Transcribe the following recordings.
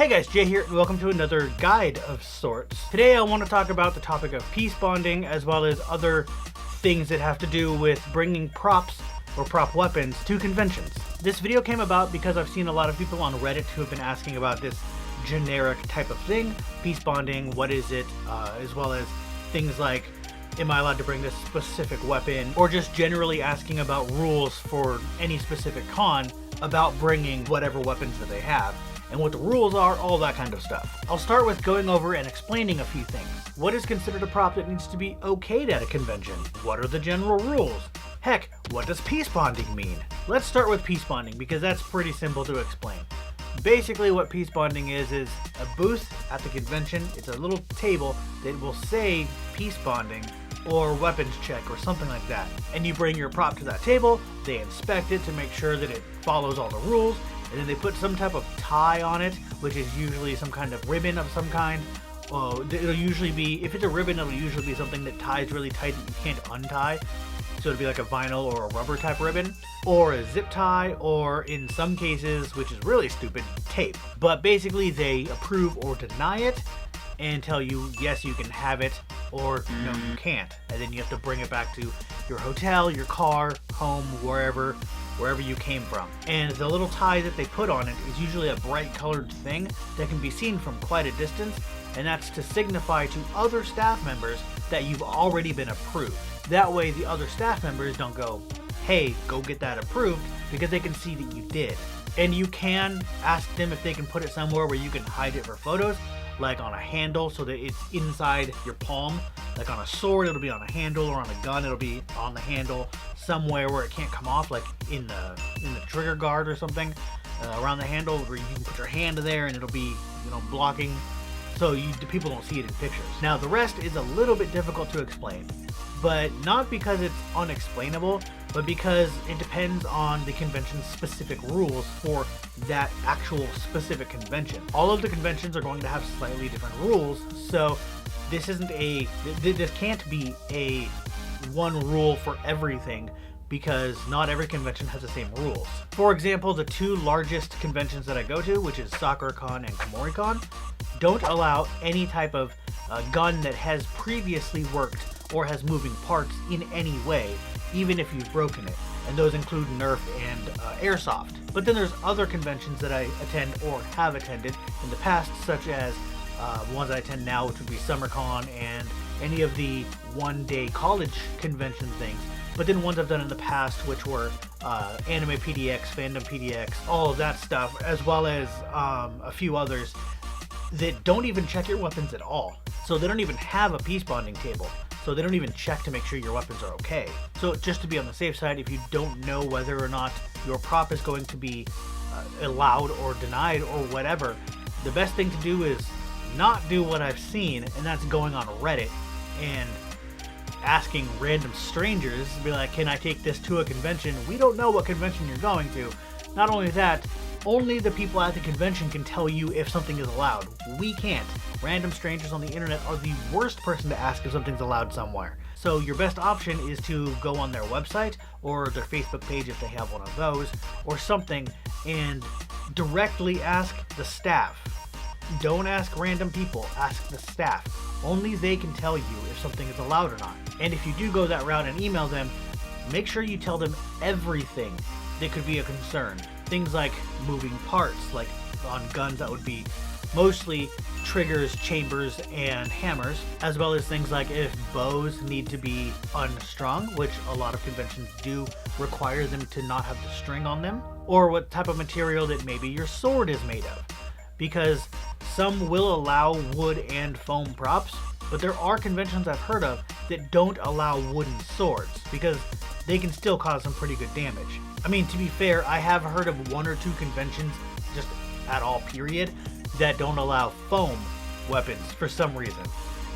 Hey guys, Jay here, and welcome to another guide of sorts. Today I want to talk about the topic of peace bonding, as well as other things that have to do with bringing props or prop weapons to conventions. This video came about because I've seen a lot of people on Reddit who have been asking about this generic type of thing, peace bonding, what is it, as well as things like, am I allowed to bring this specific weapon, or just generally asking about rules for any specific con about bringing whatever weapons that they have, and what the rules are, all that kind of stuff. I'll start with going over and explaining a few things. What is considered a prop that needs to be okayed at a convention? What are the general rules? Heck, what does peace bonding mean? Let's start with peace bonding because that's pretty simple to explain. Basically what peace bonding is a booth at the convention. It's a little table that will say peace bonding or weapons check or something like that. And you bring your prop to that table, they inspect it to make sure that it follows all the rules, and then they put some type of tie on it, which is usually some kind of ribbon of some kind. It'll usually be, if it's a ribbon, it'll usually be something that ties really tight that you can't untie. So it'll be like a vinyl or a rubber type ribbon, or a zip tie, or in some cases, which is really stupid, tape. But basically they approve or deny it and tell you, yes, you can have it, or no, you can't. And then you have to bring it back to your hotel, your car, home, wherever you came from. And the little tie that they put on it is usually a bright colored thing that can be seen from quite a distance, and that's to signify to other staff members that you've already been approved. That way the other staff members don't go, hey, go get that approved, because they can see that you did. And you can ask them if they can put it somewhere where you can hide it for photos, like on a handle so that it's inside your palm. Like on a sword, it'll be on a handle, or on a gun, it'll be on the handle somewhere where it can't come off, like in the trigger guard or something, around the handle where you can put your hand there and it'll be, blocking, so the people don't see it in pictures. Now the rest is a little bit difficult to explain, but not because it's unexplainable, but because it depends on the convention's specific rules for that actual specific convention. All of the conventions are going to have slightly different rules, so this can't be a one rule for everything, because not every convention has the same rules. For example, the two largest conventions that I go to, which is SoccerCon and KomoriCon, don't allow any type of gun that has previously worked or has moving parts in any way, even if you've broken it. And those include Nerf and Airsoft. But then there's other conventions that I attend or have attended in the past, such as ones I attend now, which would be SummerCon and any of the one-day college convention things. But then ones I've done in the past, which were Anime PDX, Fandom PDX, all of that stuff, as well as a few others that don't even check your weapons at all. So they don't even have a peace bonding table. So they don't even check to make sure your weapons are okay. So just to be on the safe side, if you don't know whether or not your prop is going to be allowed or denied or whatever, the best thing to do is not do what I've seen, and that's going on Reddit and asking random strangers, be like, can I take this to a convention? We don't know what convention you're going to. Not only that, only the people at the convention can tell you if something is allowed. We can't. Random strangers on the internet are the worst person to ask if something's allowed somewhere. So your best option is to go on their website or their Facebook page if they have one of those, or something, and directly ask the staff. Don't ask random people, ask the staff. Only they can tell you if something is allowed or not. And if you do go that route and email them, make sure you tell them everything that could be a concern. Things like moving parts, like on guns that would be mostly triggers, chambers, and hammers, as well as things like if bows need to be unstrung, which a lot of conventions do require them to not have the string on them, or what type of material that maybe your sword is made of. Because some will allow wood and foam props, but there are conventions I've heard of that don't allow wooden swords, because they can still cause some pretty good damage. I mean, to be fair, I have heard of one or two conventions, just at all period, that don't allow foam weapons for some reason,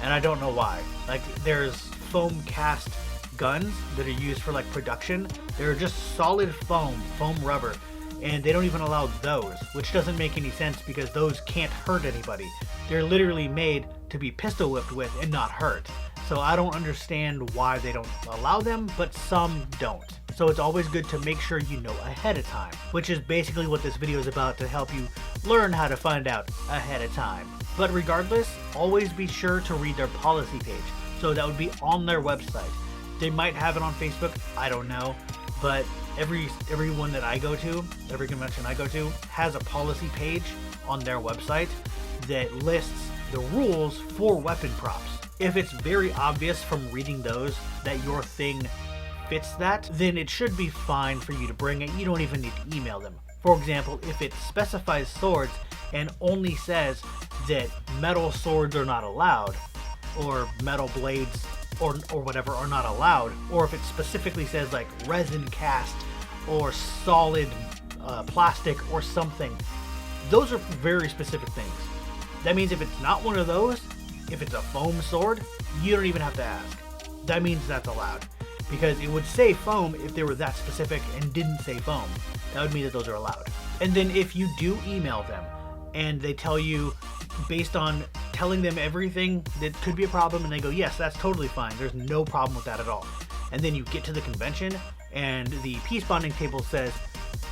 and I don't know why. Like, there's foam cast guns that are used for like production. They're just solid foam rubber, and they don't even allow those, which doesn't make any sense because those can't hurt anybody. They're literally made to be pistol whipped with and not hurt. So I don't understand why they don't allow them, but some don't. So it's always good to make sure you know ahead of time, which is basically what this video is about, to help you learn how to find out ahead of time. But regardless, always be sure to read their policy page. So that would be on their website. They might have it on Facebook, I don't know, but everyone that I go to, every convention I go to, has a policy page on their website that lists the rules for weapon props. If it's very obvious from reading those that your thing fits that, then it should be fine for you to bring it. You don't even need to email them. For example, if it specifies swords and only says that metal swords are not allowed, or metal blades or whatever are not allowed, or if it specifically says like resin cast or solid plastic or something, those are very specific things. That means if it's not one of those, if it's a foam sword, you don't even have to ask. That means that's allowed, because it would say foam if they were that specific and didn't say foam. That would mean that those are allowed. And then if you do email them and they tell you, based on telling them everything that could be a problem, and they go, yes, that's totally fine, there's no problem with that at all, and then you get to the convention and the Peacebonding table says,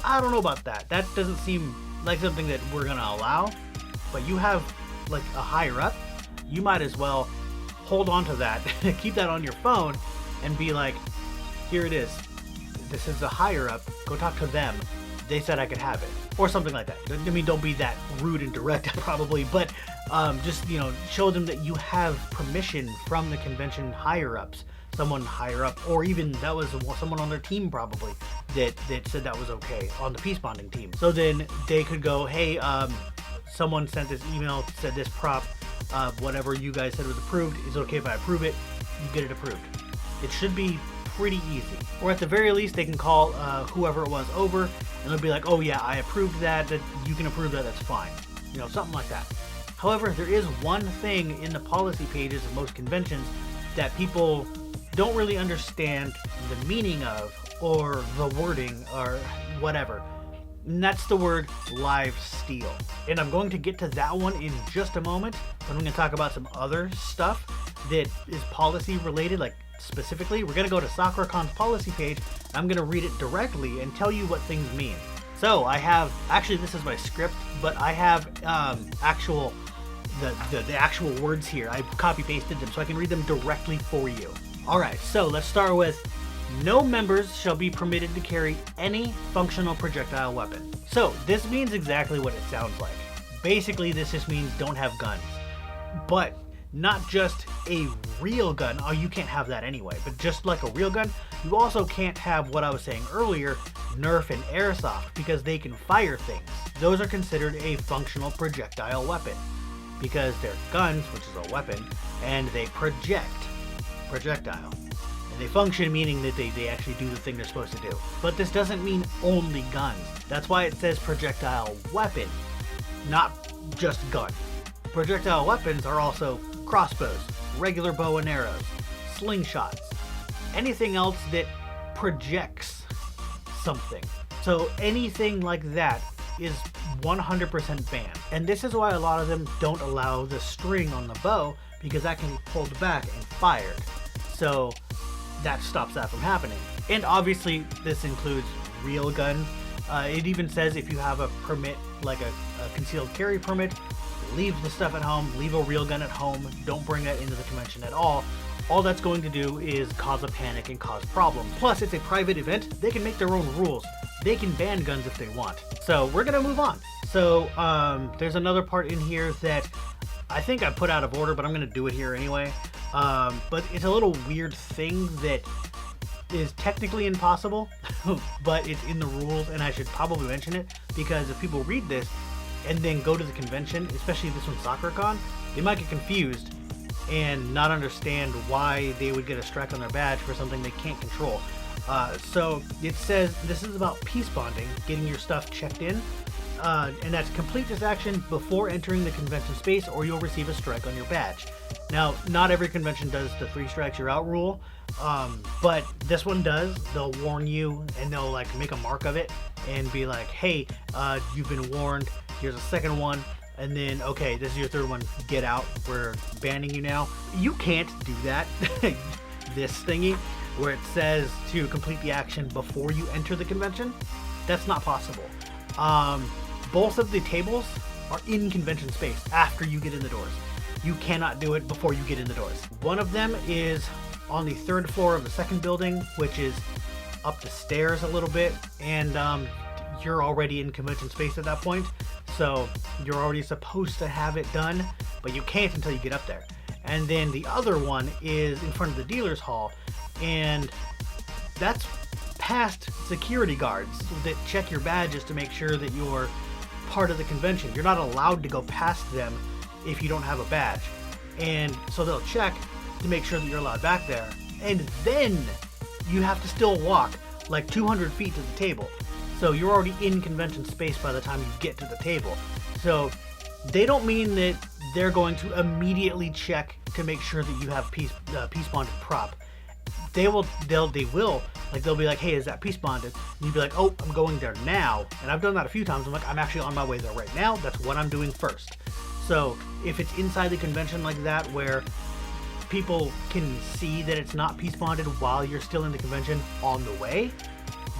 I don't know about that, that doesn't seem like something that we're gonna allow, but you have like a higher up, you might as well hold on to that, keep that on your phone, and be like, here it is, this is the higher up, go talk to them, they said I could have it, or something like that. I mean, don't be that rude and direct probably, but just, you know, show them that you have permission from the convention higher ups, someone higher up, or even that was someone on their team probably that said that was okay on the Peacebonding team. So then they could go, hey, someone sent this email, said this prop, whatever you guys said was approved, is it okay if I approve it? You get it approved. It should be pretty easy. Or at the very least, they can call whoever it was over, and they'll be like, oh yeah, I approved that, that you can approve that, that's fine. You know, something like that. However, there is one thing in the policy pages of most conventions that people don't really understand the meaning of, or the wording, or whatever. And that's the word live steal. And I'm going to get to that one in just a moment, but I'm going to talk about some other stuff that is policy related, like specifically, we're going to go to SoccerCon's policy page. I'm going to read it directly and tell you what things mean. So I have, actually this is my script, but I have the actual words here. I copy pasted them so I can read them directly for you. Alright, so let's start with, no members shall be permitted to carry any functional projectile weapon. So this means exactly what it sounds like. Basically, this just means don't have guns. But not just a real gun, oh, you can't have that anyway, but just like a real gun, you also can't have what I was saying earlier, Nerf and Airsoft, because they can fire things. Those are considered a functional projectile weapon, because they're guns, which is a weapon, and they projectile. And they function, meaning that they actually do the thing they're supposed to do. But this doesn't mean only guns. That's why it says projectile weapon, not just gun. Projectile weapons are also crossbows, regular bow and arrows, slingshots, anything else that projects something. So anything like that is 100% banned. And this is why a lot of them don't allow the string on the bow, because that can be pulled back and fired. So that stops that from happening. And obviously this includes real guns. It even says if you have a permit, like a concealed carry permit, leave the stuff at home, leave a real gun at home, don't bring that into the convention at all. All that's going to do is cause a panic and cause problems. Plus, it's a private event, they can make their own rules. They can ban guns if they want. So we're gonna move on. So there's another part in here that I think I put out of order, but I'm gonna do it here anyway. But it's a little weird thing that is technically impossible, but it's in the rules, and I should probably mention it, because if people read this and then go to the convention, especially this one's SoccerCon, they might get confused and not understand why they would get a strike on their badge for something they can't control. So it says this is about Peacebonding, getting your stuff checked in, and that's complete this action before entering the convention space, or you'll receive a strike on your badge. Now, not every convention does the 3 strikes you're out rule, but this one does. They'll warn you, and they'll like make a mark of it and be like, hey, you've been warned, here's a second one, and then, okay, this is your third one, get out, we're banning you now. You can't do that. This thingy where it says to complete the action before you enter the convention, that's not possible. both of the tables are in convention space after you get in the doors. You cannot do it before you get in the doors. One of them is on the 3rd floor of the 2nd building, which is up the stairs a little bit, and you're already in convention space at that point, so you're already supposed to have it done, but you can't until you get up there. And then the other one is in front of the dealer's hall, and that's past security guards that check your badges to make sure that you're part of the convention. You're not allowed to go past them if you don't have a badge, and so they'll check to make sure that you're allowed back there, and then you have to still walk like 200 feet to the table. So you're already in convention space by the time you get to the table. So they don't mean that they're going to immediately check to make sure that you have peace bonded prop. They'll be like, hey, is that peace bonded? And you'd be like, oh, I'm going there now. And I've done that a few times. I'm like, I'm actually on my way there right now. That's what I'm doing first. So if it's inside the convention like that, where people can see that it's not peace bonded while you're still in the convention on the way,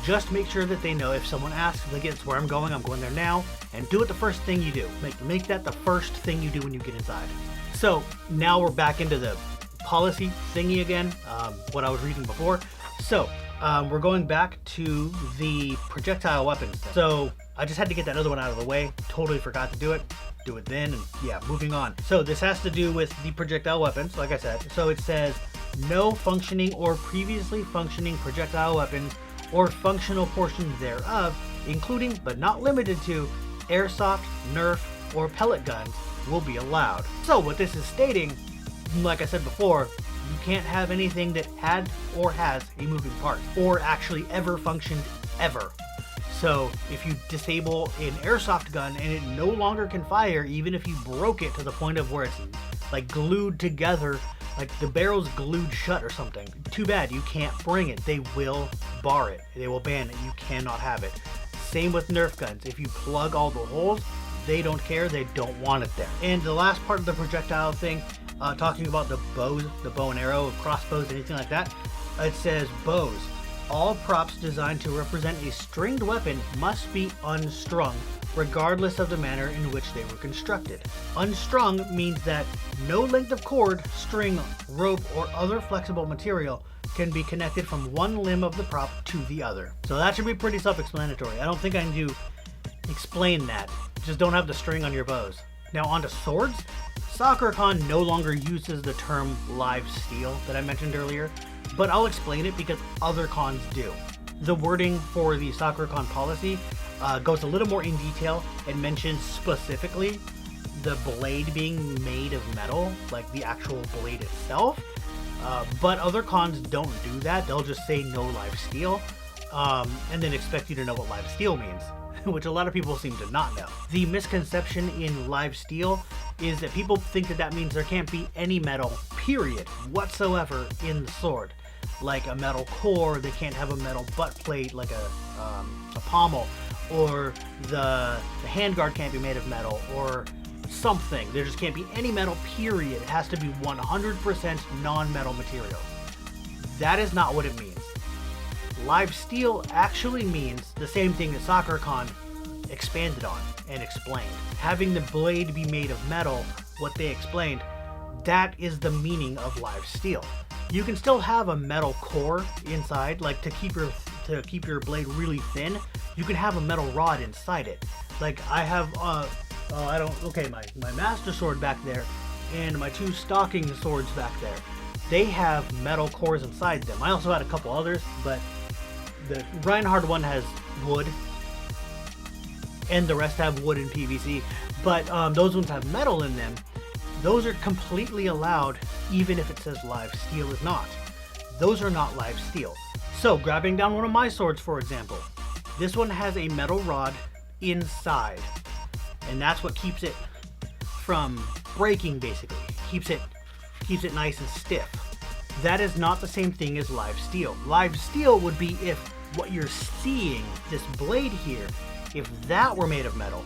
just make sure that they know. If someone asks, like, it's where I'm going there now, and do it the first thing you do. Make that the first thing you do when you get inside. So now we're back into the policy thingy again, what I was reading before. So we're going back to the projectile weapons. So I just had to get that other one out of the way. Totally forgot to do it. Do it then, and yeah, moving on. So this has to do with the projectile weapons, like I said. So it says no functioning or previously functioning projectile weapons or functional portions thereof, including but not limited to airsoft, Nerf, or pellet guns, will be allowed. So what this is stating, like I said before, you can't have anything that had or has a moving part, or actually ever functioned ever. So if you disable an airsoft gun and it no longer can fire, even if you broke it to the point of where it's like glued together, like the barrel's glued shut or something, too bad, you can't bring it. They will bar it. They will ban it. You cannot have it. Same with Nerf guns. If you plug all the holes, they don't care. They don't want it there. And the last part of the projectile thing, talking about the bows, the bow and arrow, crossbows, anything like that, it says bows. All props designed to represent a stringed weapon must be unstrung, regardless of the manner in which they were constructed. Unstrung means that no length of cord, string, rope, or other flexible material can be connected from one limb of the prop to the other. So that should be pretty self-explanatory. I don't think I need to explain that. Just don't have the string on your bows. Now onto swords. SoccerCon no longer uses the term live steel that I mentioned earlier, but I'll explain it because other cons do. The wording for the SoccerCon policy goes a little more in detail and mentions specifically the blade being made of metal, like the actual blade itself. But other cons don't do that. They'll just say no live steel, and then expect you to know what live steel means, which a lot of people seem to not know. The misconception in live steel is that people think that that means there can't be any metal, period, whatsoever in the sword. Like a metal core, they can't have a metal butt plate like a pommel, or the handguard can't be made of metal, or something. There just can't be any metal, period. It has to be 100% non-metal material. That is not what it means. Live steel actually means the same thing that SoccerCon expanded on and explained. Having the blade be made of metal, what they explained, that is the meaning of live steel. You can still have a metal core inside, like to keep your blade really thin. You can have a metal rod inside it. Like I have, my master sword back there, and my two stalking swords back there. They have metal cores inside them. I also had a couple others, but the Reinhardt one has wood, and the rest have wood and PVC. But those ones have metal in them. Those are completely allowed, even if it says live steel is not. Those are not live steel. So, grabbing down one of my swords, for example, this one has a metal rod inside, and that's what keeps it from breaking, basically. Keeps it nice and stiff. That is not the same thing as live steel. Live steel would be if what you're seeing, this blade here, if that were made of metal,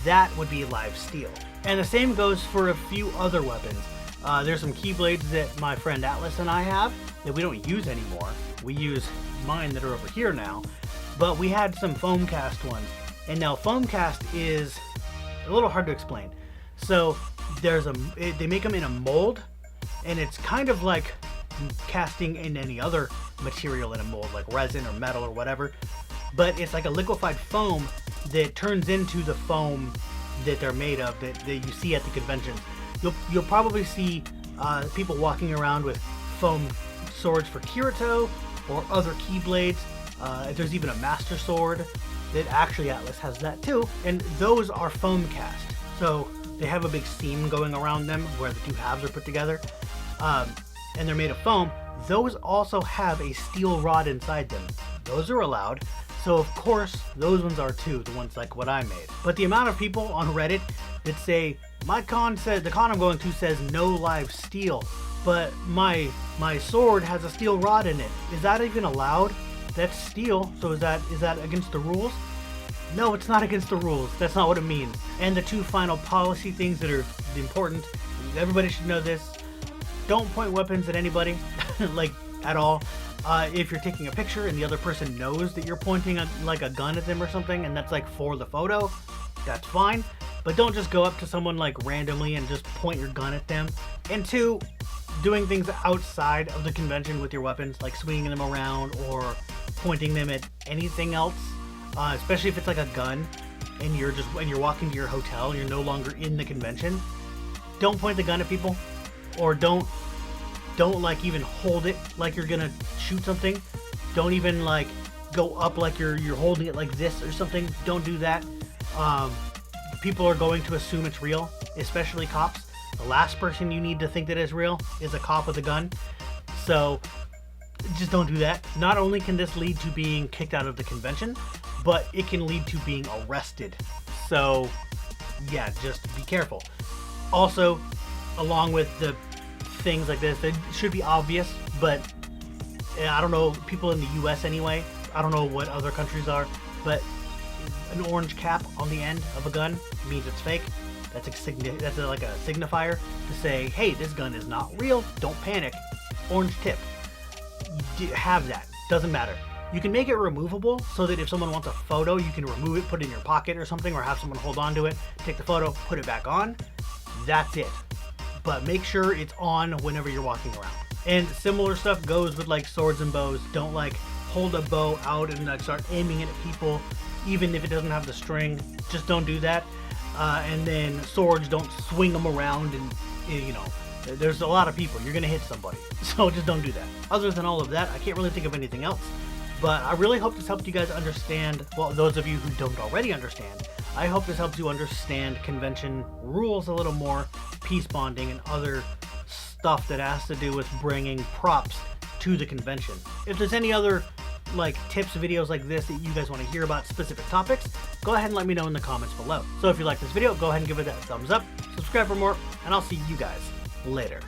that would be live steel. And the same goes for a few other weapons. There's some keyblades that my friend Atlas and I have that we don't use anymore. We use mine that are over here now, but we had some foam cast ones And now foam cast is a little hard to explain. So they make them in a mold, and it's kind of like casting in any other material in a mold, like resin or metal or whatever, but it's like a liquefied foam that turns into the foam that they're made of, that you see at the conventions. You'll probably see people walking around with foam swords for Kirito or other keyblades. There's even a master sword that actually Atlas has that too, and those are foam cast. So they have a big seam going around them where the two halves are put together, and they're made of foam. Those also have a steel rod inside them. Those are allowed. So of course, those ones are too, the ones like what I made. But the amount of people on Reddit that say, the con I'm going to says no live steel, but my sword has a steel rod in it. Is that even allowed? That's steel, so is that against the rules? No, it's not against the rules. That's not what it means. And the two final policy things that are important, everybody should know this. Don't point weapons at anybody, like, at all. If you're taking a picture and the other person knows that you're pointing like a gun at them or something, and that's like for the photo, that's fine. But don't just go up to someone like randomly and just point your gun at them. And two, doing things outside of the convention with your weapons, like swinging them around or pointing them at anything else, especially if it's like a gun and you're walking to your hotel and you're no longer in the convention. Don't point the gun at people, or don't like even hold it like you're gonna shoot something. Don't even like go up like you're holding it like this or something. Don't do that. People are going to assume it's real, especially cops. The last person you need to think that is real is a cop with a gun. So just don't do that. Not only can this lead to being kicked out of the convention, but it can lead to being arrested. So yeah, just be careful. Also, along with the things like this, it should be obvious, but I don't know, people in the US anyway, I don't know what other countries are, but an orange cap on the end of a gun means it's fake. That's like a signifier to say, hey, this gun is not real, don't panic. Orange tip. Have that. Doesn't matter. You can make it removable so that if someone wants a photo, you can remove it, put it in your pocket or something, or have someone hold on to it, take the photo, put it back on. That's it. But make sure it's on whenever you're walking around. And similar stuff goes with like swords and bows. Don't like hold a bow out and like start aiming it at people, even if it doesn't have the string. Just don't do that. And then swords, don't swing them around, and you know, there's a lot of people, you're gonna hit somebody, so just don't do that. Other than all of that, I can't really think of anything else, but I really hope this helped you guys understand, well, those of you who don't already understand, I hope this helps you understand convention rules a little more, peace bonding, and other stuff that has to do with bringing props to the convention. If there's any other like tips, videos like this that you guys want to hear about specific topics, go ahead and let me know in the comments below. So if you like this video, go ahead and give it that thumbs up, subscribe for more, and I'll see you guys later.